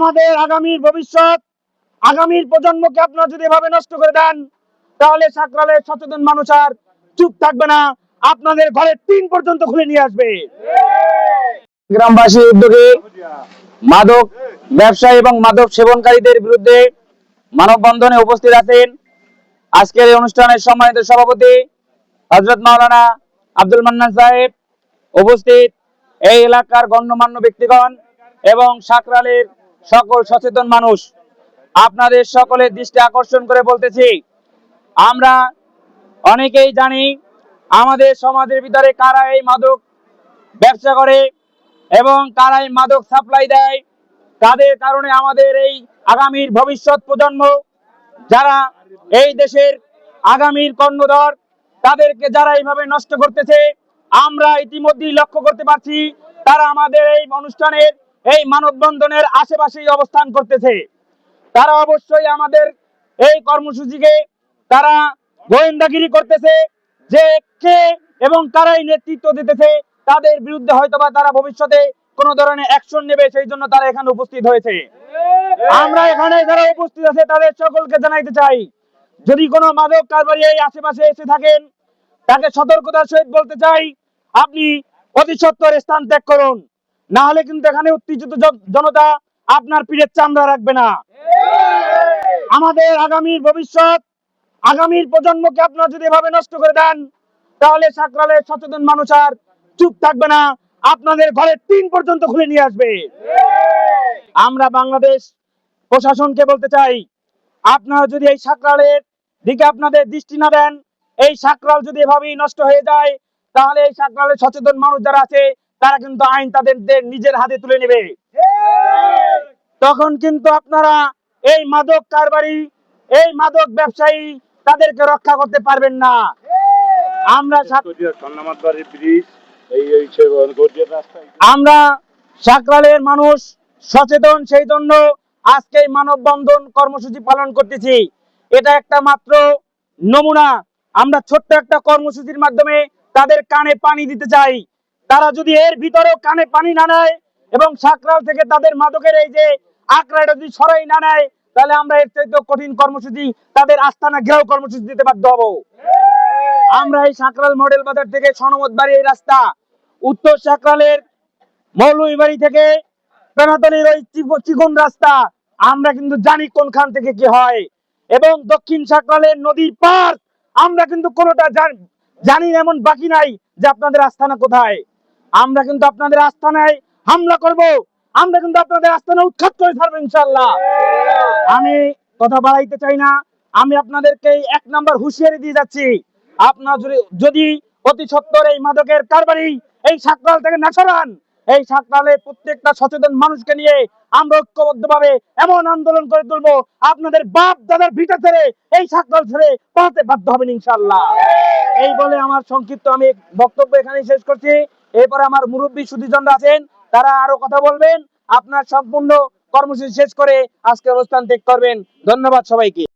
আমাদের আগামীর ভবিষ্যৎ, আগামীর প্রজন্মকে আপনারা যদি এভাবে নষ্ট করে দেন, তাহলে সাকরালের সচেতন মানুষ আর চুপ থাকবে না, আপনাদের ঘরের টিন পর্যন্ত খুলে নিয়ে আসবে। গ্রামবাসী উদ্যোগে মাদক ব্যবসায়ী এবং মাদক সেবনকারীদের বিরুদ্ধে মানববন্ধনে উপস্থিত আছেন আজকের এই অনুষ্ঠানের সম্মানিত সভাপতি হযরত মাওলানা আব্দুল মান্নান সাহেব, উপস্থিত এই এলাকার গণ্যমান্য ব্যক্তিগণ এবং সাকরালের সকল সচেতন মানুষ। আপনাদের সকলের দৃষ্টি আকর্ষণ করে বলতেছি, আমরা অনেকেই জানি আমাদের সমাজের ভিতরে কারা এই মাদক ব্যবসা করে এবং কারা এই মাদক সাপ্লাই দেয়, তাদের কারণে আমাদের এই আগামীর ভবিষ্যৎ প্রজন্ম, যারা এই দেশের আগামীর কর্ণধর, তাদেরকে যারা এইভাবে নষ্ট করতেছে, আমরা ইতিমধ্যেই লক্ষ্য করতে পারছি তারা আমাদের এই অনুষ্ঠানের এই মানববন্ধনের আশেপাশেই অবস্থান করতেছে। তারা অবশ্যই আমাদের এই কর্মসূচিকে তারা গোয়েন্দাগিরি করতেছে, যে কে এবং কারাই নেতৃত্ব দিতেছে, তাদের বিরুদ্ধে হয়তোবা তারা ভবিষ্যতে কোন ধরনের অ্যাকশন নেবে, সেই জন্য তারা এখানে উপস্থিত হয়েছে। আমরা এখানে যারা উপস্থিত আছে তাদের সকলকে জানাইতে চাই, যদি কোনো মাদক কারবারি এই আশেপাশে এসে থাকেন, তাকে সতর্কতার সহিত বলতে চাই, আপনি অতি সত্বর স্থান ত্যাগ করুন, না হলে কিন্তু এখানে উত্তেজিত জনতা আপনার পিঠের চামড়া রাখবে না। আমাদের আগামীর ভবিষ্যৎ, আগামীর প্রজন্মকে আপনারা যদি এভাবে নষ্ট করে দেন, তাহলে সাকরালের সচেতন মানুষ আর চুপ থাকবে না, আপনাদের ঘরের টিন পর্যন্ত খুলে নিয়ে আসবে। আমরা বাংলাদেশ প্রশাসনকে বলতে চাই, আপনারা যদি এই সাকরালের দিকে আপনাদের দৃষ্টি না দেন, এই সাকরাল যদি এভাবেই নষ্ট হয়ে যায়, তাহলে এই সাকরালের সচেতন মানুষ যারা আছে তারা কিন্তু আইন তাদের নিজের হাতে তুলে নেবে। তখন কিন্তু আপনারা এই মাদক কারবারি, এই মাদক ব্যবসায়ী, তাদেরকে রক্ষা করতে পারবেন না। আমরা সাকরালের মানুষ সচেতন, সেই জন্য আজকে মানববন্ধন কর্মসূচি পালন করতেছি। এটা একটা মাত্র নমুনা। আমরা ছোট্ট একটা কর্মসূচির মাধ্যমে তাদের কানে পানি দিতে চাই। তারা যদি এর ভিতরেও কানে পানি না নেয় এবং সাকরাল থেকে তাদের মাদকের এই যে আঁকড়াটা যদি সরাই না নেয়, তাহলে আমরা এর চাইতে কঠিন কর্মসূচি, তাদের আস্তানা ঘেরাও কর্মসূচি দিতে বাধ্য হব। আমরা এই সাকরাল মডেল বাজার থেকে সনমতবাড়ি এই রাস্তা, উত্তর সাকরালের মৌলভীবাড়ি থেকে পেনাতলির ওই চিকন রাস্তা, আমরা কিন্তু জানি কোনখান থেকে কি হয়, এবং দক্ষিণ সাকরালের নদীর পার আমরা কিন্তু কোনোটা জানি এমন বাকি নাই যে আপনাদের আস্তানা কোথায়। আমরা কিন্তু আপনাদের আস্তানায় হামলা করব, আমরা কিন্তু আপনাদের আস্তানা উৎখাত করে ছাড়বো ইনশাআল্লাহ। আমি কথা বাড়াইতে চাই না, আমি আপনাদেরকে এক নাম্বার হুঁশিয়ারি দিয়ে যাচ্ছি, আপনারা যদি অতি সত্বর এই মাদকের কারবারি এই সাকরাল থেকে না সরান, এই সাকরালের প্রত্যেকটা সচেতন মানুষকে নিয়ে আমরা ঐক্যবদ্ধভাবে এমন আন্দোলন করে তুলবো, আপনাদের বাপ দাদার ভিটা ছেড়ে এই সাকরাল ছেড়ে পালাতে বাধ্য হবেন ইনশাআল্লাহ। এই বলে আমার সংক্ষিপ্ত আমি বক্তব্য এখানে শেষ করছি। এরপরে আমার মুরব্বী সুধীজনরা আছেন, তারা আরো কথা বলবেন। আপনার সম্পূর্ণ কর্মসূচি শেষ করে আজকে অনুষ্ঠান ত্যাগ করবেন। ধন্যবাদ সবাইকে।